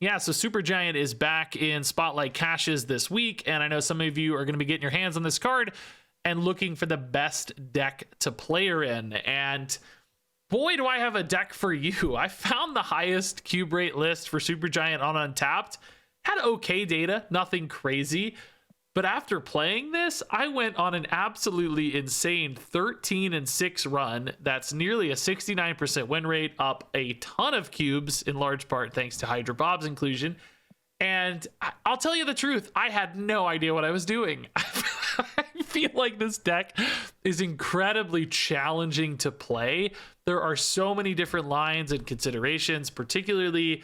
Yeah, so Supergiant is back in Spotlight caches this week, and I know some of you are going to be getting your hands on this card and looking for the best deck to play her in. And boy, do I have a deck for you. I found the highest cube rate list for Supergiant on Untapped. Had okay data, nothing crazy. But after playing this, I went on an absolutely insane 13-6 run. That's nearly a 69% win rate, up a ton of cubes, in large part thanks to Hydra Bob's inclusion. And I'll tell you the truth, I had no idea what I was doing. I feel like this deck is incredibly challenging to play. There are so many different lines and considerations, particularly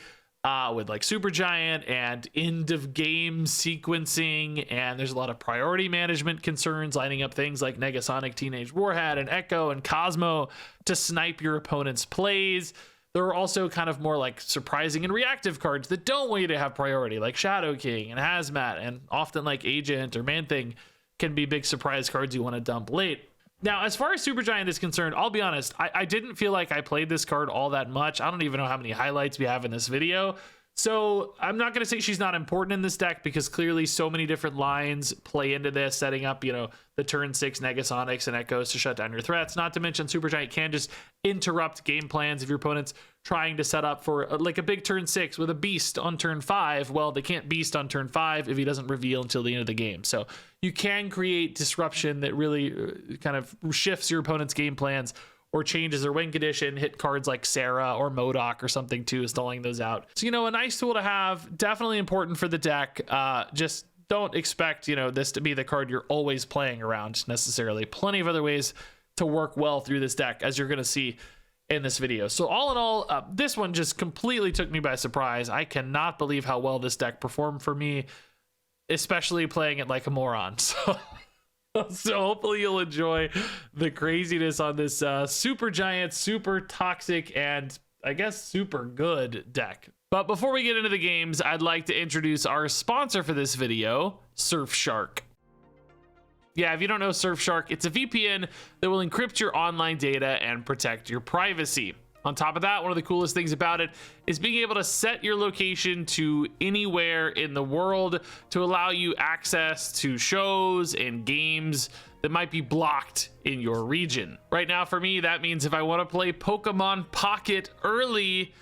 with like Supergiant and end of game sequencing, and there's a lot of priority management concerns, lining up things like Negasonic, Teenage Warhead, and Echo and Cosmo to snipe your opponent's plays. There are also kind of more like surprising and reactive cards that don't want you to have priority, like Shadow King and Hazmat, and often like Agent or Man-Thing can be big surprise cards you want to dump late. Now, as far as Supergiant is concerned, I'll be honest, I didn't feel like I played this card all that much. I don't even know how many highlights we have in this video. So I'm not going to say she's not important in this deck, because clearly so many different lines play into this, setting up, you know, the turn 6 Negasonics and Echoes to shut down your threats. Not to mention Supergiant can just interrupt game plans if your opponent's trying to set up for like a big turn 6 with a beast on turn 5. Well, they can't beast on turn 5 if he doesn't reveal until the end of the game. So you can create disruption that really kind of shifts your opponent's game plans, or changes their win condition, hit cards like Sarah or MODOK or something too, stalling those out. So, you know, a nice tool to have, definitely important for the deck. Just don't expect, you know, this to be the card you're always playing around necessarily. Plenty of other ways to work well through this deck, as you're going to see in this video. So all in all, this one just completely took me by surprise. I cannot believe how well this deck performed for me, especially playing it like a moron. So hopefully you'll enjoy the craziness on this Supergiant, super toxic, and I guess super good deck. But before we get into the games, I'd like to introduce our sponsor for this video, Surfshark. Yeah, if you don't know Surfshark, it's a VPN that will encrypt your online data and protect your privacy. On top of that, one of the coolest things about it is being able to set your location to anywhere in the world to allow you access to shows and games that might be blocked in your region. Right now, for me, that means if I want to play Pokemon Pocket early,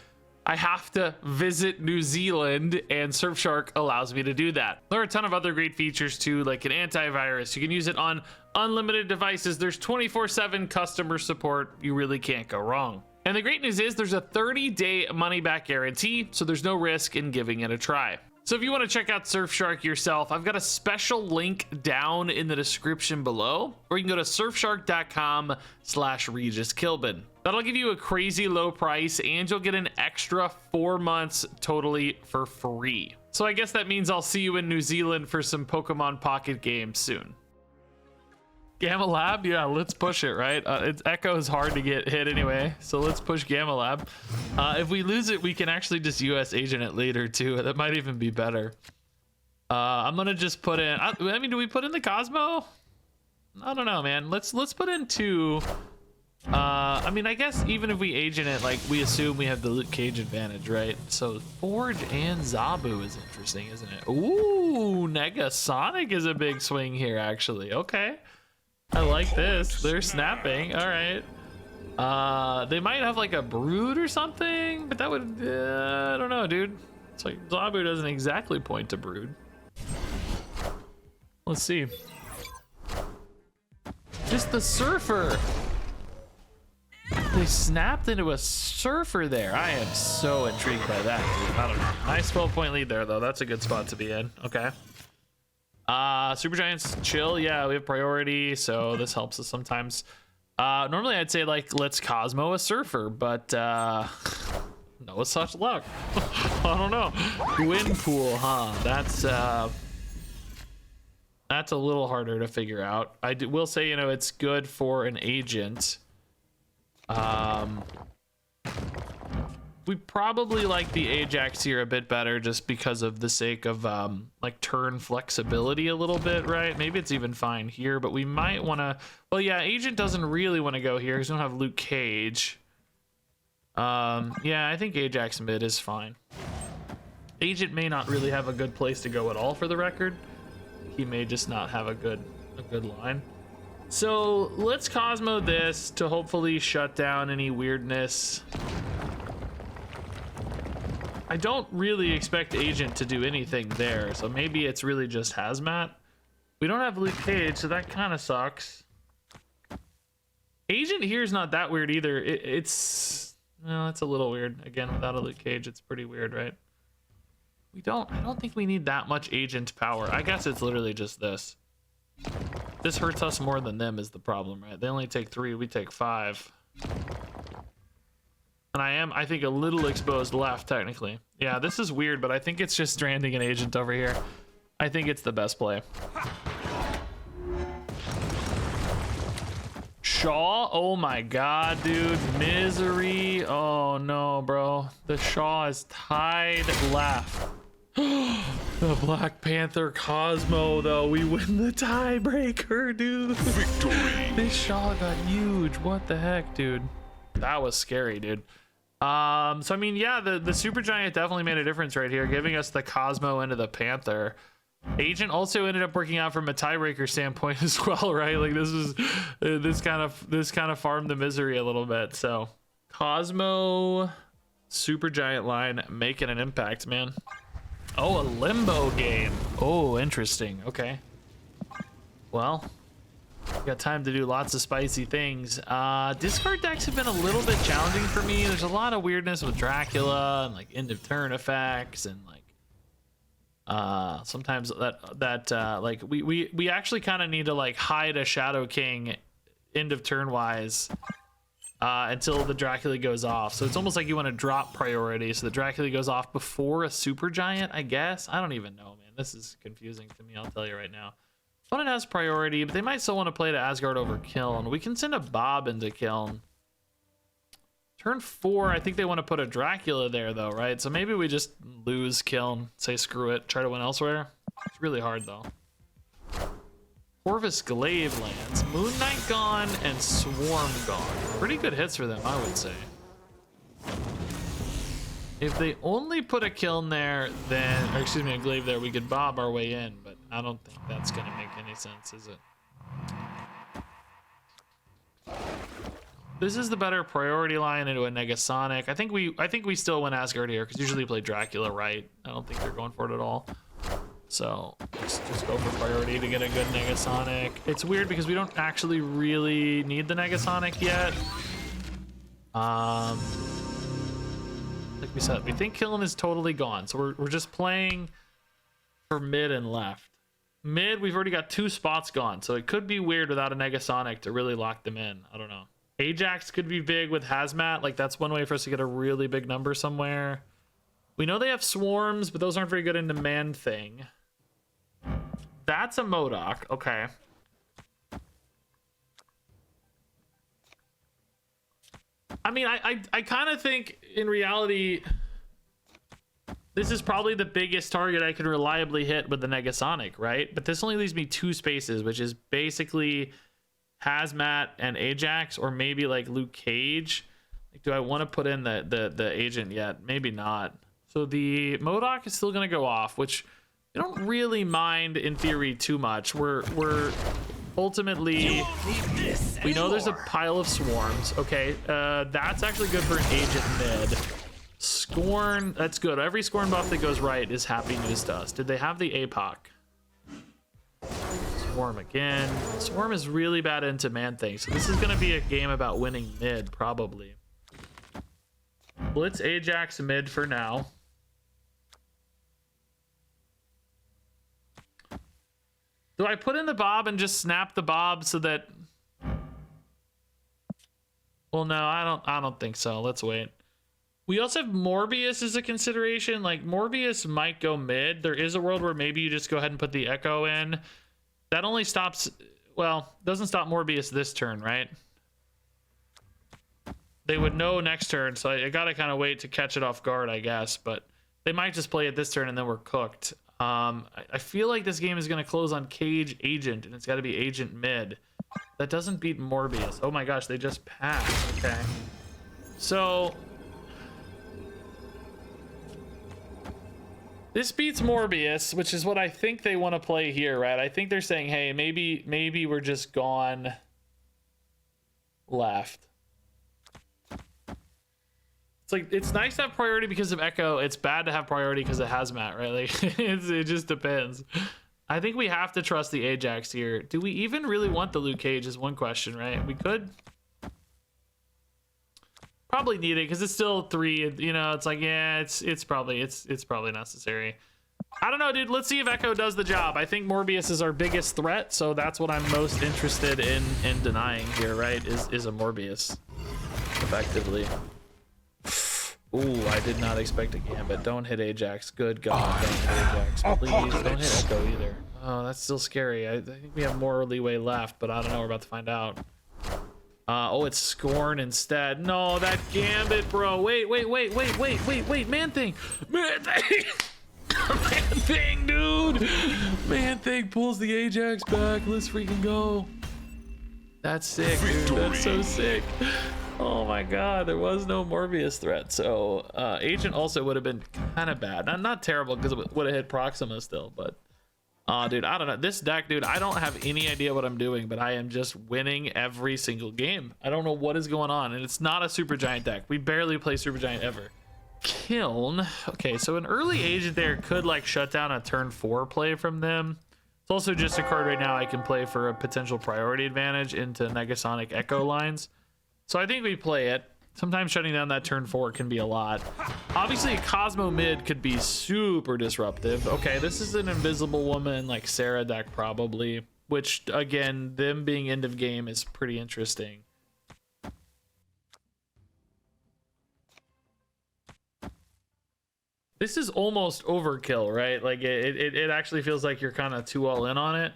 I have to visit New Zealand, and Surfshark allows me to do that. There are a ton of other great features too, like an antivirus. You can use it on unlimited devices. There's 24/7 customer support. You really can't go wrong. And the great news is there's a 30-day money-back guarantee, so there's no risk in giving it a try. So if you want to check out Surfshark yourself, I've got a special link down in the description below, or you can go to surfshark.com/Regis Kilbin. That'll give you a crazy low price, and you'll get an extra 4 months totally for free. So I guess that means I'll see you in New Zealand for some Pokemon Pocket games soon. Gamma Lab, yeah, let's push it, right? Echo is hard to get hit anyway, so let's push Gamma Lab. If we lose it, we can actually just US agent it later too. That might even be better. I'm gonna just put in. I mean, do we put in the Cosmo? I don't know, man. Let's put in 2. I mean, I guess even if we agent it, like, we assume we have the Luke Cage advantage, right? So Forge and Zabu is interesting, isn't it? Ooh, Negasonic is a big swing here, actually. Okay. I like this. They're snapping. All right. They might have like a brood or something, but that would, I don't know, dude. It's like Zabu doesn't exactly point to brood. Let's see. Just the Surfer. They snapped into a Surfer there. I am so intrigued by that, dude. I don't know. Nice 12-point lead there, though. That's a good spot to be in. Okay. Supergiant's chill. Yeah, we have priority, so this helps us sometimes. Normally I'd say like let's Cosmo a Surfer, but no such luck. I don't know. Wind pool, huh? That's a little harder to figure out. Will say, you know, it's good for an agent. We probably like the Ajax here a bit better just because of the sake of like turn flexibility a little bit, right? Maybe it's even fine here, but we might want to, well, yeah, Agent doesn't really want to go here because we don't have Luke Cage. Yeah, I think Ajax mid is fine. Agent may not really have a good place to go at all, for the record. He may just not have a good line. So let's Cosmo this to hopefully shut down any weirdness. I don't really expect Agent to do anything there, so maybe it's really just Hazmat. We don't have Luke Cage, so that kind of sucks. Agent here is not that weird either. It's a little weird. Again, without a Luke Cage, it's pretty weird, right? I don't think we need that much Agent power. I guess it's literally just this. This hurts us more than them is the problem, right? They only take 3, we take 5. And I think, a little exposed left, technically. Yeah, this is weird, but I think it's just stranding an Agent over here. I think it's the best play. Shaw, oh my god, dude. Misery. Oh no, bro. The Shaw is tied left. The Black Panther Cosmo, though. We win the tiebreaker, dude. Victory. This Shaw got huge. What the heck, dude? That was scary, dude. So I mean, yeah, the Supergiant definitely made a difference right here, giving us the Cosmo into the Panther. Agent also ended up working out from a tiebreaker standpoint as well, right? Like this kind of farmed the misery a little bit. So Cosmo, Supergiant line making an impact, man. Oh, a limbo game. Oh, interesting. Okay. Well, we got time to do lots of spicy things. Discard decks have been a little bit challenging for me. There's a lot of weirdness with Dracula and like end of turn effects and like sometimes that like we actually kind of need to like hide a Shadow King end of turn wise until the Dracula goes off. So it's almost like you want to drop priority so the Dracula goes off before a Supergiant, I guess. I don't even know, man. This is confusing to me, I'll tell you right now. Fun has priority, but they might still want to play to Asgard over Kiln. We can send a Bob into Kiln. Turn 4, I think they want to put a Dracula there though, right? So maybe we just lose Kiln, say screw it, try to win elsewhere. It's really hard though. Corvus Glaive lands, Moon Knight gone, and Swarm gone. Pretty good hits for them, I would say. If they only put a Kiln there, then, or excuse me, a Glaive there, we could bob our way in, but I don't think that's gonna make any sense, is it? This is the better priority line into a Negasonic. I think we still win Asgard here because usually play Dracula, right? I don't think they're going for it at all. So let's just go for priority to get a good Negasonic. It's weird because we don't actually really need the Negasonic yet. Like we said, we think Killen is totally gone. So we're just playing for mid and left. Mid, we've already got 2 spots gone. So it could be weird without a Negasonic to really lock them in. I don't know. Ajax could be big with Hazmat. Like that's one way for us to get a really big number somewhere. We know they have swarms, but those aren't very good into Man-Thing. That's a MODOK. Okay. I mean, I kind of think in reality, this is probably the biggest target I can reliably hit with the Negasonic, right? But this only leaves me 2 spaces, which is basically Hazmat and Ajax, or maybe like Luke Cage. Like, do I want to put in the agent yet? Maybe not. So the MODOK is still going to go off, which I don't really mind in theory too much. We're ultimately, we know there's a pile of swarms. Okay, that's actually good for an agent mid. Scorn, that's good. Every Scorn buff that goes right is happy news to us. Did they have the APOC? Swarm again. Swarm is really bad into Man-Thing, so this is going to be a game about winning mid, probably. Blitz Ajax mid for now. Do I put in the Bob and just snap the Bob so that... Well, no, I don't think so. Let's wait. We also have Morbius as a consideration. Like, Morbius might go mid. There is a world where maybe you just go ahead and put the Echo in. That only stops... Well, doesn't stop Morbius this turn, right? They would know next turn, so I gotta kind of wait to catch it off guard, I guess. But they might just play it this turn and then we're cooked. I feel like this game is going to close on Cage Agent, and it's got to be Agent mid. That doesn't beat Morbius. Oh my gosh, they just passed. Okay. So This beats Morbius, which is what I think they want to play here, right? I think they're saying, hey, maybe we're just gone left. It's like, it's nice to have priority because of Echo. It's bad to have priority because of Hazmat, right? Like, it just depends. I think we have to trust the Ajax here. Do we even really want the Luke Cage is one question, right? We could probably need it because it's still 3. You know, it's like, yeah, it's probably necessary. I don't know, dude. Let's see if Echo does the job. I think Morbius is our biggest threat, so that's what I'm most interested in denying here, right? Is a Morbius, effectively. Ooh, I did not expect a Gambit. Don't hit Ajax. Good God, don't hit Ajax. Please, don't hit Echo either. Oh, that's still scary. I think we have more leeway left, but I don't know. We're about to find out. Oh, it's Scorn instead. No, that Gambit, bro. Wait. Man-Thing. Man-Thing. Man-Thing, dude. Man-Thing pulls the Ajax back. Let's freaking go. That's sick, dude. That's so sick. Oh my God, there was no Morbius threat, so Agent also would have been kind of bad. Not terrible because it would have hit Proxima still, but dude, I don't know. This deck, dude, I don't have any idea what I'm doing, but I am just winning every single game. I don't know what is going on, and it's not a Supergiant deck. We barely play Supergiant ever. Kiln. Okay, so an early Agent there could like shut down a turn 4 play from them. It's also just a card right now I can play for a potential priority advantage into Negasonic Echo lines. So I think we play it. Sometimes shutting down that turn 4 can be a lot. Obviously, a Cosmo mid could be super disruptive. Okay, this is an Invisible Woman, like Sarah deck probably, which, again, them being end of game is pretty interesting. This is almost overkill, right? Like, it actually feels like you're kind of too all in on it.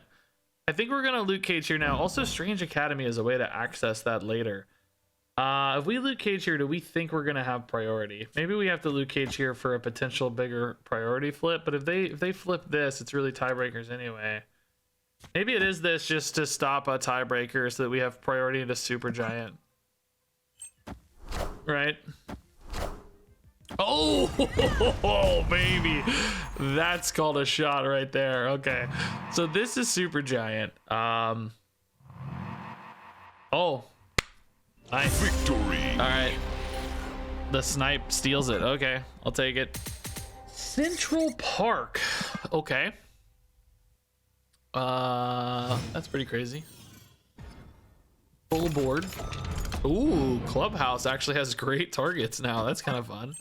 I think we're going to Luke Cage here now. Also, Strange Academy is a way to access that later. If we Luke Cage here, do we think we're gonna have priority? Maybe we have to Luke Cage here for a potential bigger priority flip, but if they flip this, it's really tiebreakers anyway. Maybe it is this just to stop a tiebreaker so that we have priority into Supergiant. Right? Oh, baby. That's called a shot right there. Okay. So this is Supergiant. Oh. Nice. Victory. All right. The snipe steals it. Okay, I'll take it. Central Park. Okay. That's pretty crazy. Full board. Ooh, Clubhouse actually has great targets now. That's kind of fun.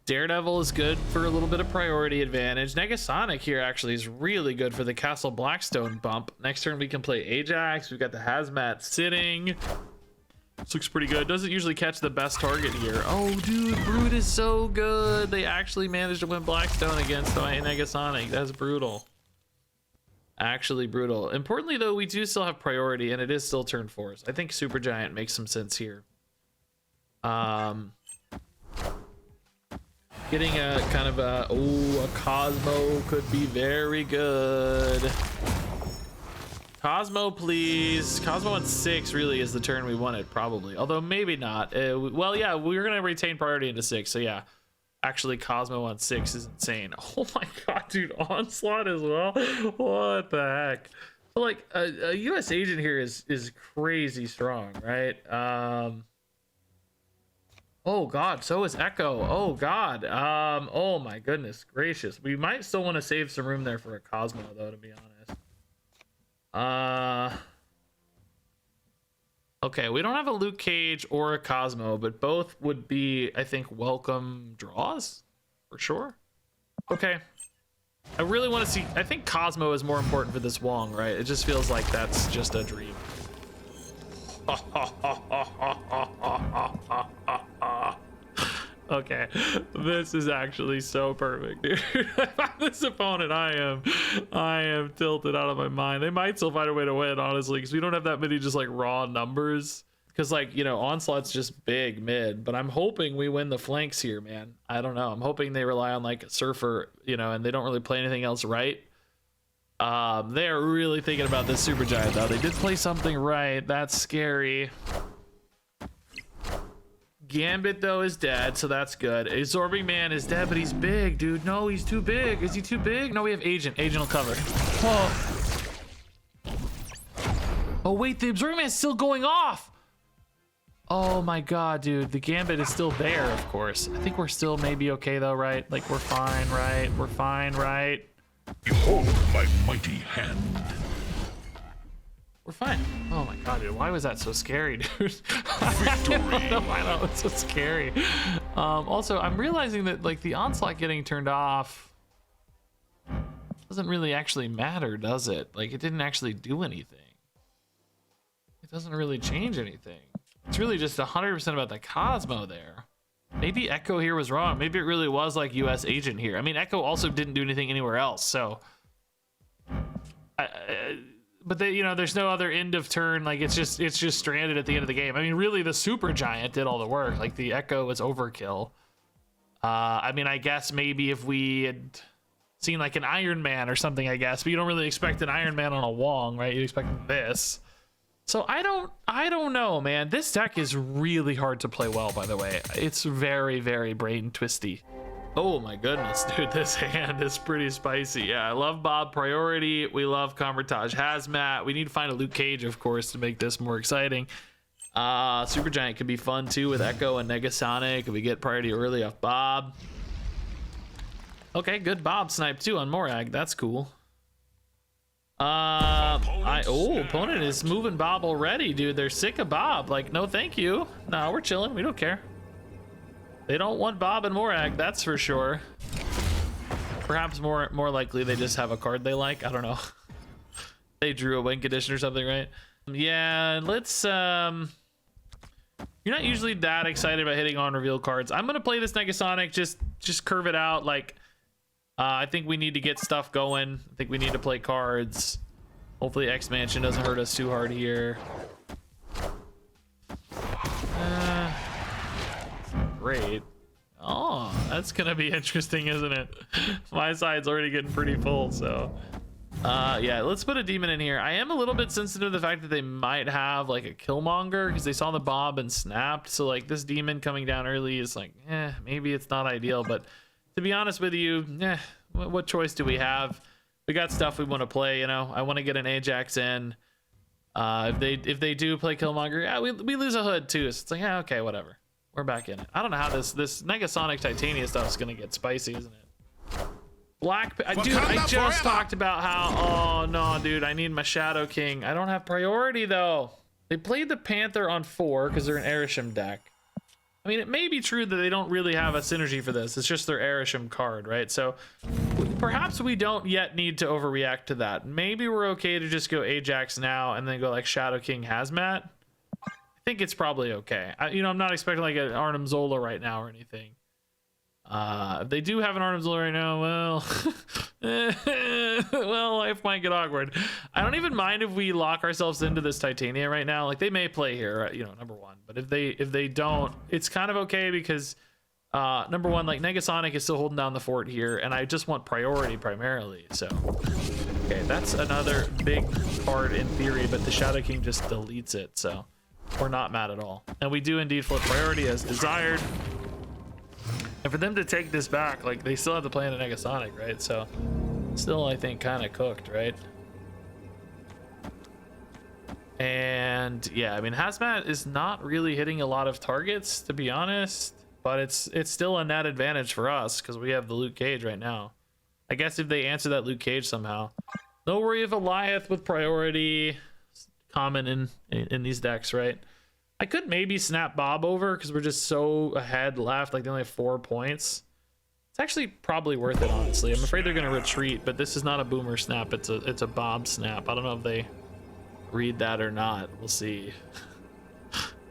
Daredevil is good for a little bit of priority advantage. Negasonic here actually is really good for the Castle Blackstone bump. Next turn we can play Ajax. We've got the Hazmat sitting. This looks pretty good. Doesn't usually catch the best target here. Oh, dude, Brood is so good. They actually managed to win Blackstone against Negasonic. That's brutal. Actually brutal. Importantly, though, we do still have priority, and it is still turn 4. I think Supergiant makes some sense here. Getting a kind of a Cosmo could be very good. Cosmo, please. Cosmo on 6 really is the turn we wanted, probably. Although maybe not. Well, yeah, we're gonna retain priority into 6, so yeah. Actually, Cosmo on 6 is insane. Oh my God, dude, Onslaught as well. What the heck? So like a US Agent here is crazy strong, right? Oh God, so is Echo. Oh God. Oh my goodness gracious. We might still want to save some room there for a Cosmo though, to be honest. Okay, we don't have a Luke Cage or a Cosmo, but both would be, I think, welcome draws for sure. Okay. I really want to see, I think Cosmo is more important for this Wong, right? It just feels like that's just a dream. Okay, this is actually so perfect, dude. This opponent, I am tilted out of my mind. They might still find a way to win, honestly, because we don't have that many just like raw numbers. Because like, you know, Onslaught's just big mid, but I'm hoping we win the flanks here, man. I don't know. I'm hoping they rely on like Surfer, you know, and they don't really play anything else right. They are really thinking about this Supergiant though. They did play something right. That's scary. Gambit though is dead, so that's good. Absorbing Man is dead, but he's big, dude. No, he's too big. Is he too big? No, we have Agent. Agent will cover. Oh wait, the Absorbing Man is still going off. Oh my god, dude. The Gambit is still there, of course. I think we're still maybe okay though, right? Like we're fine, right? We're fine, right? Behold my mighty hand. We're fine. Oh my god, dude. Why was that so scary, dude? I don't know why that was so scary. Also, I'm realizing that like the onslaught getting turned off doesn't really actually matter, does it? Like it didn't actually do anything. It doesn't really change anything. It's really just 100% about the Cosmo there. Maybe Echo here was wrong. Maybe it really was like US Agent here. I mean, Echo also didn't do anything anywhere else, so. But they, you know, there's no other end of turn. Like it's just stranded at the end of the game. I mean, really, the Supergiant did all the work. Like the Echo was overkill. I mean, I guess maybe if we had seen like an Iron Man or something, I guess. But you don't really expect an Iron Man on a Wong, right? You expect this. So I don't know, man. This deck is really hard to play well, by the way. It's very, very brain twisty. Oh my goodness, dude, this hand is pretty spicy. Yeah, I love Bob Priority. We love Convertage Hazmat. We need to find a Luke Cage, of course, to make this more exciting. Supergiant could be fun too with Echo and Negasonic if we get priority early off Bob. Okay, good Bob snipe too on Morag. That's cool. Opponent is moving Bob already, dude. They're sick of Bob. Like, no, thank you. No, we're chilling. We don't care. They don't want Bob and Morag, that's for sure. Perhaps more likely they just have a card they like. I don't know. They drew a win condition or something, right? Yeah, let's you're not usually that excited about hitting on reveal cards. I'm gonna play this Negasonic, just curve it out. Like I think we need to get stuff going. I think we need to play cards. Hopefully X-Mansion doesn't hurt us too hard here. Great. Oh, that's gonna be interesting, isn't it? My side's already getting pretty full, so yeah, let's put a demon in here. I am a little bit sensitive to the fact that they might have like a Killmonger because they saw the Bob and snapped, so like this demon coming down early is like maybe it's not ideal. But to be honest with you, what choice do we have? We got stuff we want to play, you know. I want to get an Ajax in. If they do play Killmonger, yeah, we lose a Hood too, so it's like okay, whatever. We're back in it. I don't know how this Negasonic Titania stuff is gonna get spicy, isn't it? Dude, I just talked about how, oh no, dude, I need my Shadow King. I don't have priority though. They played the Panther on 4 because they're an Erisham deck. I mean, it may be true that they don't really have a synergy for this. It's just their Erisham card, right? So perhaps we don't yet need to overreact to that. Maybe we're okay to just go Ajax now and then go like Shadow King Hazmat. I think it's probably okay. I'm not expecting like an Arnim Zola right now or anything. If they do have an Arnim Zola right now, well, life might get awkward. I don't even mind if we lock ourselves into this Titania right now. Like they may play here, number one. But if they don't, it's kind of okay because number one, like Negasonic is still holding down the fort here, and I just want priority primarily. So okay, that's another big card in theory, but the Shadow King just deletes it, so we're not mad at all. And we do indeed flip priority as desired. And for them to take this back, like they still have to play in a Negasonic, right? So still, I think, kind of cooked, right? And yeah, I mean, Hazmat is not really hitting a lot of targets, to be honest, but it's still a net advantage for us because we have the Luke Cage right now. I guess if they answer that Luke Cage somehow, no worry if Goliath with priority, common in these decks, right? I could maybe snap Bob over because we're just so ahead left, like they only have 4 points. It's actually probably worth it, honestly. I'm afraid they're gonna retreat, but this is not a boomer snap, it's a Bob snap. I don't know if they read that or not. We'll see.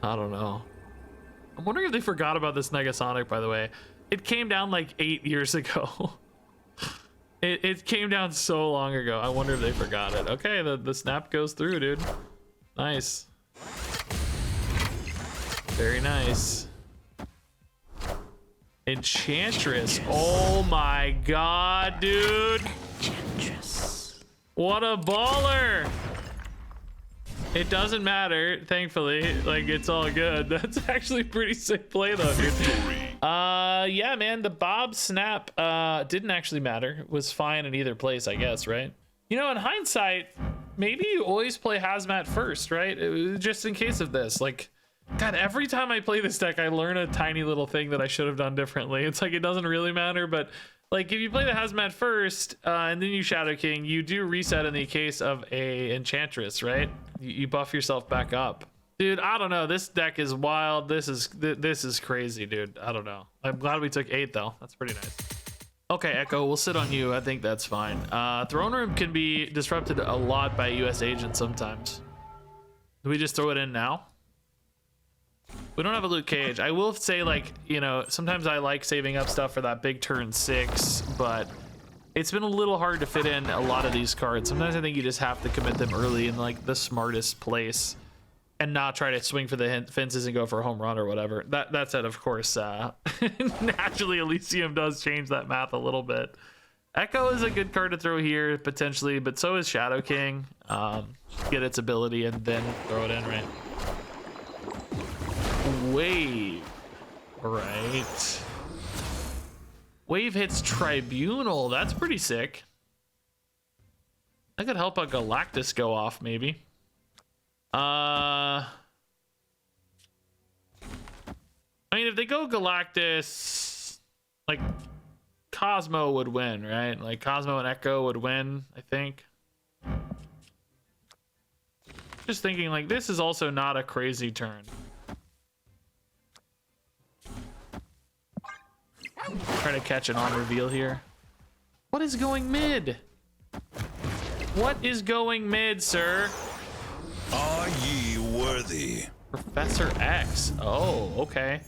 I don't know. I'm wondering if they forgot about this Negasonic, by the way. It came down like 8 years ago. It came down so long ago. I wonder if they forgot it. Okay, the snap goes through, dude. Nice. Very nice. Enchantress. Oh my god, dude. Enchantress. What a baller. It doesn't matter, thankfully. Like, it's all good. That's actually pretty sick play though, dude. Yeah, man, the Bob snap didn't actually matter. It was fine in either place, I guess, right? You know, in hindsight, maybe you always play Hazmat first, right? Just in case of this. Like, God, every time I play this deck, I learn a tiny little thing that I should have done differently. It's like, it doesn't really matter, but like, if you play the Hazmat first and then you Shadow King, you do reset in the case of a Enchantress, right? You buff yourself back up. Dude, I don't know. This deck is wild. This is crazy, dude. I don't know. I'm glad we took 8 though. That's pretty nice. Okay, Echo, we'll sit on you. I think that's fine. Throne Room can be disrupted a lot by US agents sometimes. Do we just throw it in now? We don't have a Luke Cage. I will say, like, you know, sometimes I like saving up stuff for that big turn 6, but it's been a little hard to fit in a lot of these cards. Sometimes I think you just have to commit them early in like the smartest place and not try to swing for the fences and go for a home run or whatever. That said, of course, naturally Elysium does change that math a little bit. Echo is a good card to throw here potentially, but so is Shadow King. Get its ability and then throw it in, right? Wave. Right. Wave hits Tribunal. That's pretty sick. That could help a Galactus go off, maybe. I mean, if they go Galactus, like, Cosmo would win, right? Like, Cosmo and Echo would win, I think. Just thinking, like, this is also not a crazy turn. Try to catch an on reveal here. What is going mid? What is going mid, sir? Are ye worthy? Professor X. Oh, okay.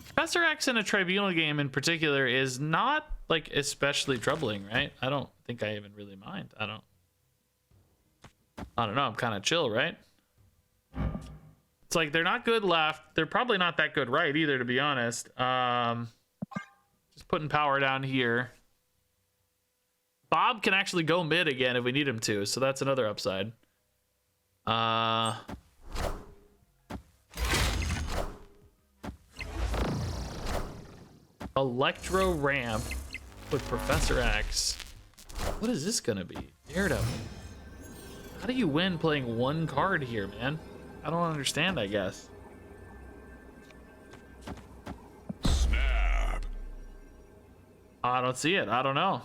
Professor X in a Tribunal game in particular is not like especially troubling, right? I don't think I even really mind. I don't know. I'm kind of chill, right? It's like they're not good left. They're probably not that good right either, to be honest. Just putting power down here. Bob can actually go mid again if we need him to, so that's another upside. Electro Ramp with Professor X. What is this gonna be? Daredevil. How do you win playing one card here, man? I don't understand, I guess. Snap. I don't see it. I don't know.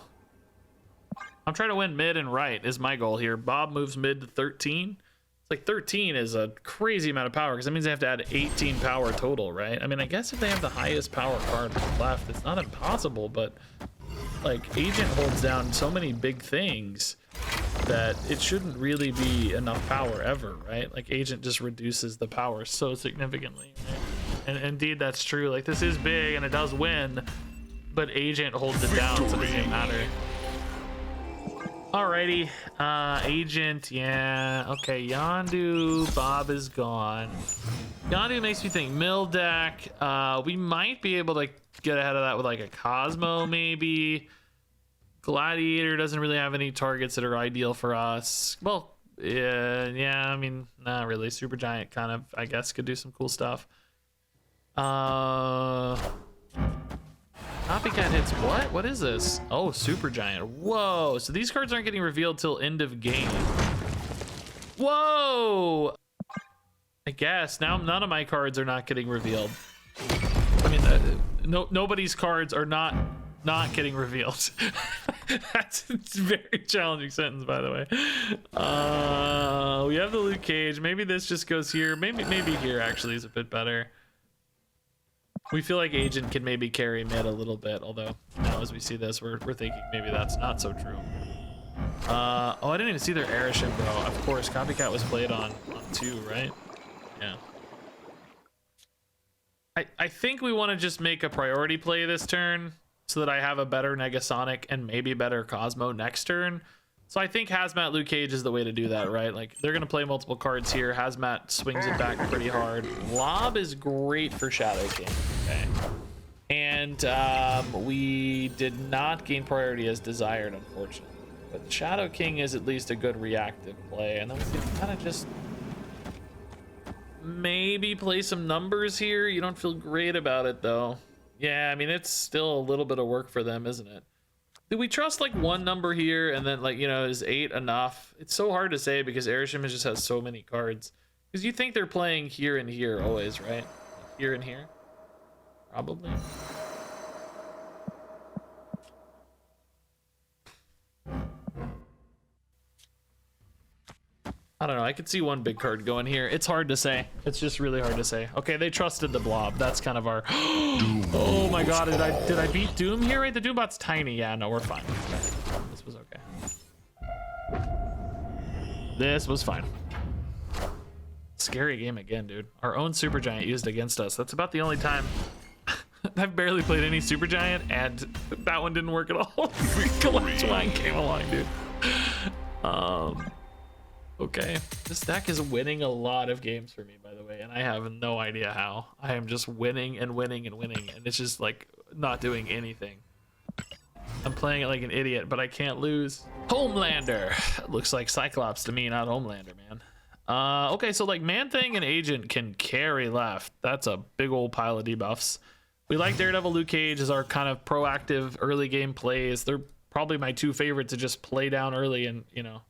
I'm trying to win mid and right is my goal here. Bob moves mid to 13. It's like 13 is a crazy amount of power because that means they have to add 18 power total, right? I mean, I guess if they have the highest power card left, it's not impossible, but like Agent holds down so many big things that it shouldn't really be enough power ever, right? Like Agent just reduces the power so significantly, right? And indeed that's true. Like this is big and it does win, but Agent holds it down, so it doesn't matter. Alrighty, Agent, yeah, okay, Yondu, Bob is gone. Yondu makes me think mill deck. We might be able to get ahead of that with like a Cosmo maybe. Gladiator doesn't really have any targets that are ideal for us. Well, yeah, I mean, not really. Supergiant kind of, I guess, could do some cool stuff. Copycat hits what? What is this? Oh, Supergiant. Whoa. So these cards aren't getting revealed till end of game. Whoa. I guess now none of my cards are not getting revealed. I mean, nobody's cards are not getting revealed. That's a very challenging sentence, by the way. We have the Luke Cage. Maybe this just goes here. Maybe here actually is a bit better. We feel like Agent can maybe carry mid a little bit, although now as we see this, we're thinking maybe that's not so true. Oh, I didn't even see their Airship, bro. Of course, Copycat was played on 2, right? Yeah. I think we want to just make a priority play this turn so that I have a better Negasonic and maybe better Cosmo next turn. So I think Hazmat Luke Cage is the way to do that, right? Like they're gonna play multiple cards here. Hazmat swings it back pretty hard. Lob is great for Shadow King. Okay. And we did not gain priority as desired, unfortunately. But Shadow King is at least a good reactive play, and then we can kind of just maybe play some numbers here. You don't feel great about it though. Yeah, I mean, it's still a little bit of work for them, isn't it? Do we trust like one number here and then like, you know, is 8 enough? It's so hard to say because Airshim just has so many cards. Because you think they're playing here and here always, right? Here and here? Probably. I don't know. I could see one big card going here. It's hard to say. It's just really hard to say. Okay, they trusted the blob. That's kind of our... Oh my god, did I beat Doom here? Right, the Doombot's tiny. Yeah, no, we're fine. This was okay. This was fine. Scary game again, dude. Our own Supergiant used against us. That's about the only time I've barely played any Supergiant, and that one didn't work at all. Collect Wine came along, dude. Okay, this deck is winning a lot of games for me, by the way, and I have no idea how. I am just winning and winning and winning, and it's just like not doing anything. I'm playing it like an idiot, but I can't lose. Homelander. Looks like Cyclops to me, not Homelander, man. Okay, so like Man-Thing and Agent can carry left. That's a big old pile of debuffs. We like Daredevil, Luke Cage as our kind of proactive early game plays. They're probably my two favorites to just play down early and, you know,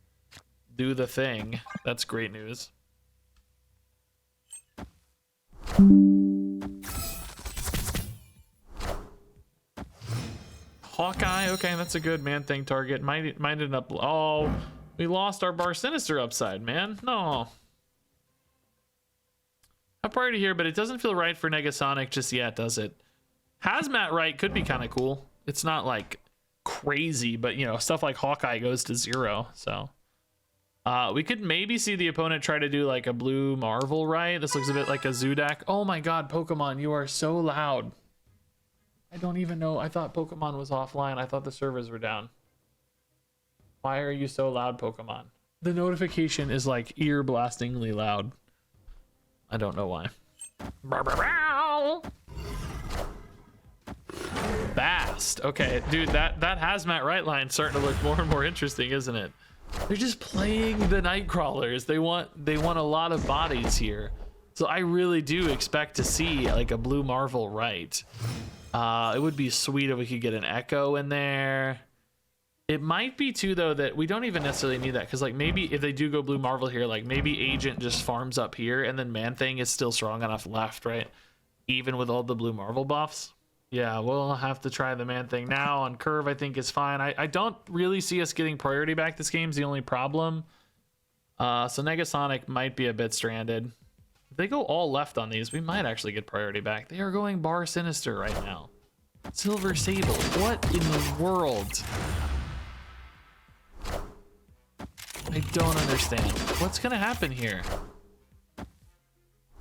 do the thing. That's great news. Hawkeye, okay, that's a good Man-Thing target. Might end up... Oh, we lost our Bar Sinister upside, man. No. A priority here, but it doesn't feel right for Negasonic just yet, does it? Hazmat right could be kind of cool. It's not like crazy, but you know, stuff like Hawkeye goes to 0, so... we could maybe see the opponent try to do like a blue Marvel, right? This looks a bit like a Zudak. Oh my god, Pokemon, you are so loud. I don't even know. I thought Pokemon was offline. I thought the servers were down. Why are you so loud, Pokemon? The notification is like ear-blastingly loud. I don't know why. Bast. Okay, dude, that Hazmat right line starting to look more and more interesting, isn't it? They're just playing the Nightcrawlers. They want a lot of bodies here. So I really do expect to see like a blue Marvel right. It would be sweet if we could get an Echo in there. It might be too though that we don't even necessarily need that, because like maybe if they do go blue Marvel here, like maybe Agent just farms up here and then Man-Thing is still strong enough left, right? Even with all the blue Marvel buffs. Yeah, we'll have to try the Man-Thing now. On curve, I think is fine. I don't really see us getting priority back. This game's the only problem. So Negasonic might be a bit stranded. If they go all left on these, we might actually get priority back. They are going Bar Sinister right now. Silver Sable. What in the world? I don't understand. What's gonna happen here?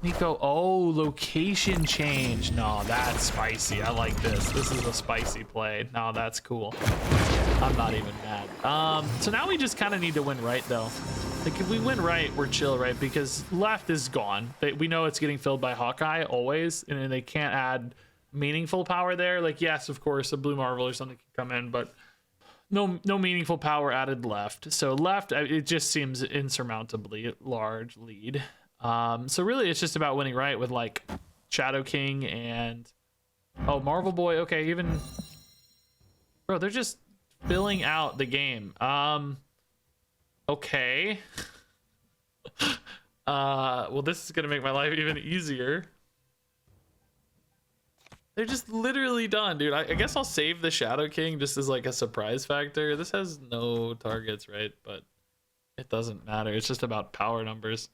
Nico, oh, location change. No, that's spicy. I like this. This is a spicy play. No, that's cool. I'm not even mad. So now we just kind of need to win right, though. Like, if we win right, we're chill, right? Because left is gone. We know it's getting filled by Hawkeye, always, and they can't add meaningful power there. Like, yes, of course, a blue Marvel or something can come in, but no meaningful power added left. So left, it just seems insurmountably large lead. So really it's just about winning right with like Shadow King and Marvel Boy. Okay, even bro, they're just filling out the game. Okay. Well, this is gonna make my life even easier. They're just literally done, dude. I guess I'll save the Shadow King just as like a surprise factor. This has no targets, right? But it doesn't matter. It's just about power numbers.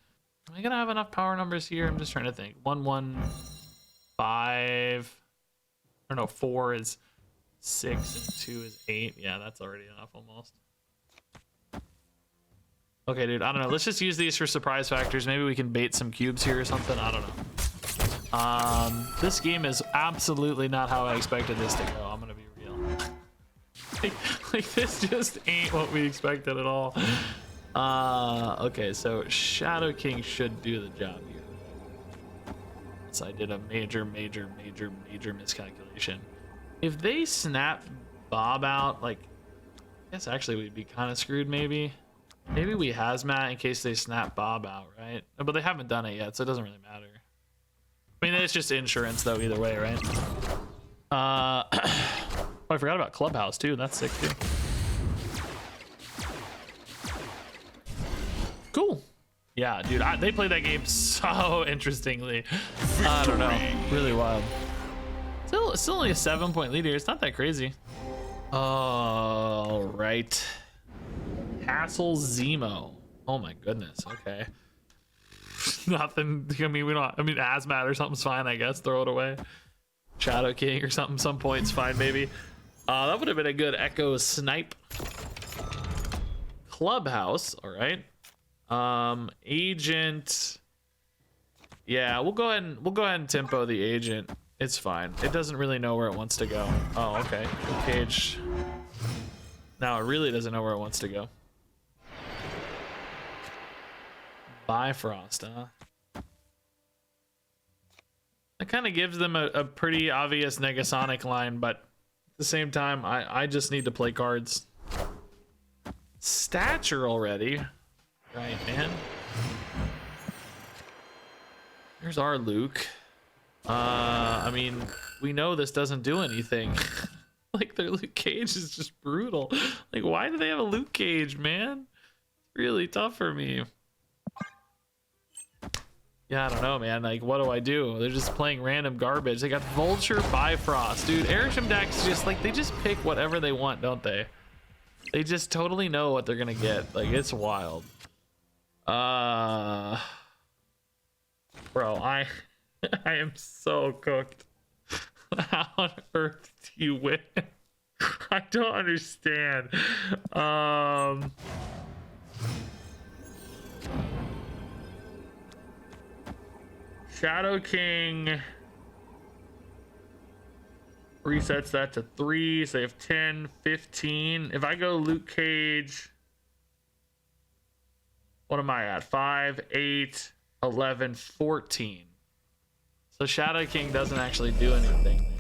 Am I gonna have enough power numbers here? I'm just trying to think. 1, 1, 5. I don't know. 4 is 6 and 2 is 8. Yeah, that's already enough almost. Okay, dude. I don't know. Let's just use these for surprise factors. Maybe we can bait some cubes here or something. I don't know. This game is absolutely not how I expected this to go. I'm gonna be real. like this just ain't what we expected at all. Okay, so Shadow King should do the job here. So I did a major miscalculation. If they snap Bob out, like, I guess actually we'd be kind of screwed maybe. Maybe we hazmat in case they snap Bob out, right? But they haven't done it yet, so it doesn't really matter. I mean, it's just insurance though, either way, right? Oh, I forgot about Clubhouse too. That's sick too. Cool. Yeah, dude, they played that game so interestingly. I don't know, really wild. Still only a 7-point lead here. It's not that crazy. All right. Castle Zemo. Oh my goodness. Okay. Nothing. I mean, hazmat or something's fine, I guess. Throw it away. Shadow King or something. Some points fine, maybe. That would have been a good Echo snipe. Clubhouse. All right. Agent. Yeah, we'll go ahead and tempo the agent. It's fine. It doesn't really know where it wants to go. Oh, okay. Cage. Now it really doesn't know where it wants to go. Bifrost, huh? That kind of gives them a pretty obvious Negasonic line, but at the same time, I just need to play cards. Stature already. Right, man. There's our Luke. I mean, we know this doesn't do anything. Like, their Luke Cage is just brutal. Like, why do they have a Luke Cage, man? It's really tough for me. Yeah, I don't know, man. Like, what do I do? They're just playing random garbage. They got Vulture, Bifrost. Dude, Airship decks just, like, they just pick whatever they want, don't they? They just totally know what they're gonna get. Like, it's wild. Bro, I am so cooked. How on earth do you win? I don't understand. Shadow King resets that to 3, so they have 10, 15. If I go Luke Cage, what am I at? 5, 8, 11, 14. So Shadow King doesn't actually do anything there.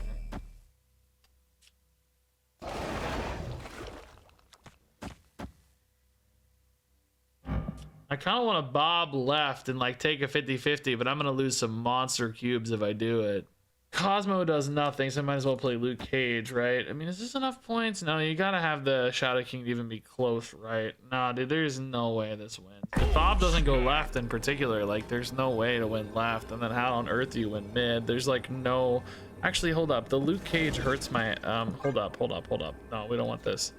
I kind of want to bob left and like take a 50-50, but I'm going to lose some monster cubes if I do it. Cosmo does nothing, so I might as well play Luke Cage, right? I mean, is this enough points? No, you gotta have the Shadow King to even be close, right? Nah, dude, there's no way this wins. If Bob doesn't go left in particular, like, there's no way to win left. And then how on earth do you win mid? There's like no... Actually, hold up. The Luke Cage hurts my... Hold up. No, we don't want this.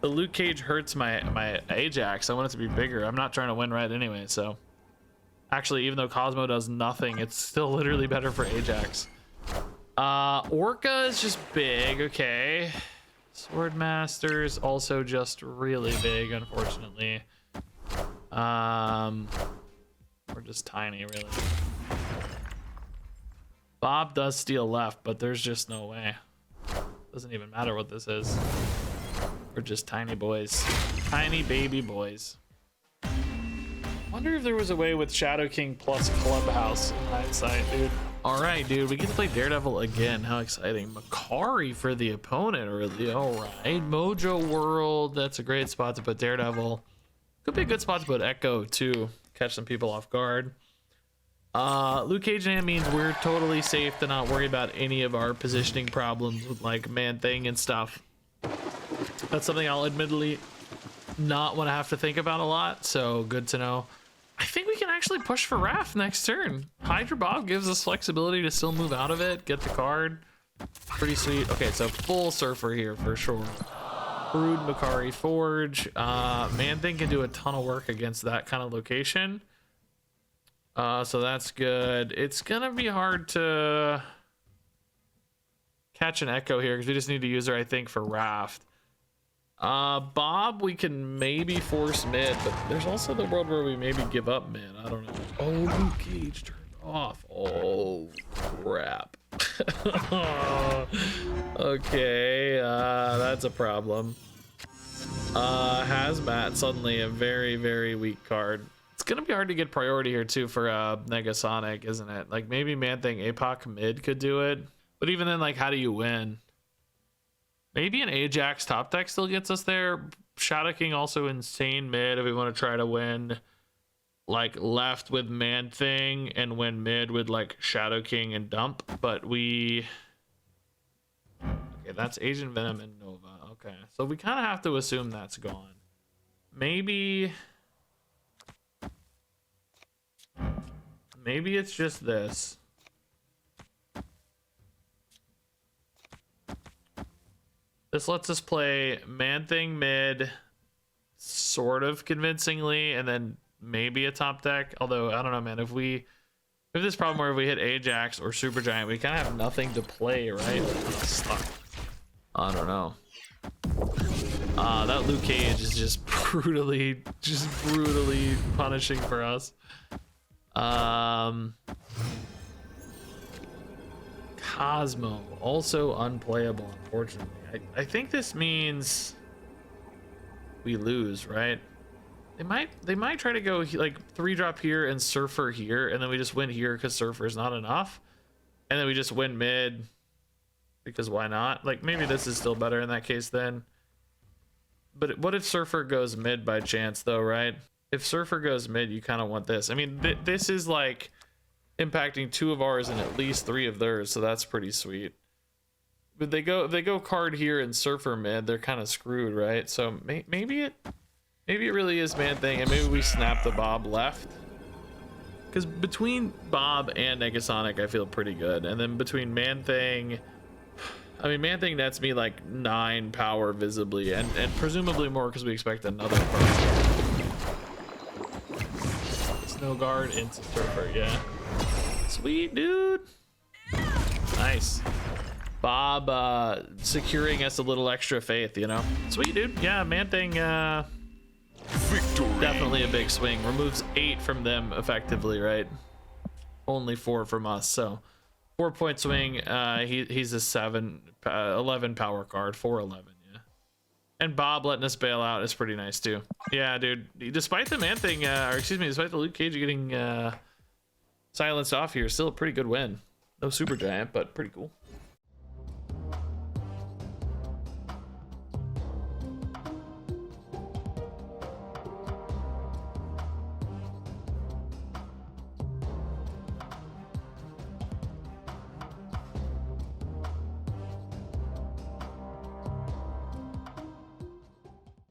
The Luke Cage hurts my Ajax. I want it to be bigger. I'm not trying to win right anyway, so... Actually, even though Cosmo does nothing, it's still literally better for Ajax. Orca is just big, okay. Swordmaster's also just really big, unfortunately. We're just tiny, really. Bob does steal left, but there's just no way. Doesn't even matter what this is. We're just tiny boys. Tiny baby boys. Wonder if there was a way with Shadow King plus Clubhouse in hindsight, dude. All right, dude, we get to play Daredevil again. How exciting. Makari for the opponent, really. All right, Mojo World. That's a great spot to put Daredevil. Could be a good spot to put Echo, too. Catch some people off guard. Luke Cage and means we're totally safe to not worry about any of our positioning problems with, like, Man-Thing and stuff. That's something I'll admittedly not want to have to think about a lot, so good to know. I think we can actually push for Raph next turn. Hydra Bob gives us flexibility to still move out of it, get the card. Pretty sweet. Okay, so full Surfer here for sure. Brood, Makari, Forge. Man-Thing can do a ton of work against that kind of location. So that's good. It's gonna be hard to catch an Echo here because we just need to use her, I think, for Raft. Bob, we can maybe force mid, but there's also the world where we maybe give up mid. I don't know. Oh, Luke Cage turned off. Oh, crap. Okay, that's a problem. Hazmat, suddenly a very, very weak card. It's gonna be hard to get priority here, too, for Negasonic, isn't it? Like, maybe Man-Thing APOC mid could do it. But even then, like, how do you win? Maybe an Ajax top deck still gets us there. Shadow King also insane mid if we want to try to win like left with Man Thing and win mid with like Shadow King and Dump. But we... Okay, that's Agent Venom and Nova. Okay, so we kind of have to assume that's gone. Maybe it's just this. This lets us play Man Thing mid sort of convincingly, and then maybe a top deck. Although, I don't know, man. If this problem where if we hit Ajax or Supergiant, we kind of have nothing to play, right? I don't know. That Luke Cage is just brutally punishing for us. Cosmo, also unplayable, unfortunately. I think this means we lose, right? They might try to go like 3-drop here and Surfer here, and then we just win here because Surfer's not enough, and then we just win mid because why not? Like maybe this is still better in that case then. But what if Surfer goes mid by chance though, right? If Surfer goes mid, you kind of want this. I mean, this is like impacting 2 of ours and at least 3 of theirs, so that's pretty sweet. But if they go card here and Surfer mid, they're kind of screwed, right? So maybe it really is Man Thing, and maybe we snap the Bob left. Because between Bob and Negasonic, I feel pretty good, and then between Man Thing, I mean, Man Thing nets me like 9 power visibly, and presumably more because we expect another card. Snow Guard into Surfer, yeah. Sweet, dude. Nice. Bob securing us a little extra faith, you know? Sweet, dude. Yeah, Man Thing, Victory. definitely a big swing. Removes 8 from them effectively, right? Only 4 from us, so 4-point swing. He's a 11 power card, 4-11, yeah. And Bob letting us bail out is pretty nice too. Yeah, dude. Despite the Man Thing, or excuse me, despite the Luke Cage getting silenced off here, still a pretty good win. No Supergiant, but pretty cool.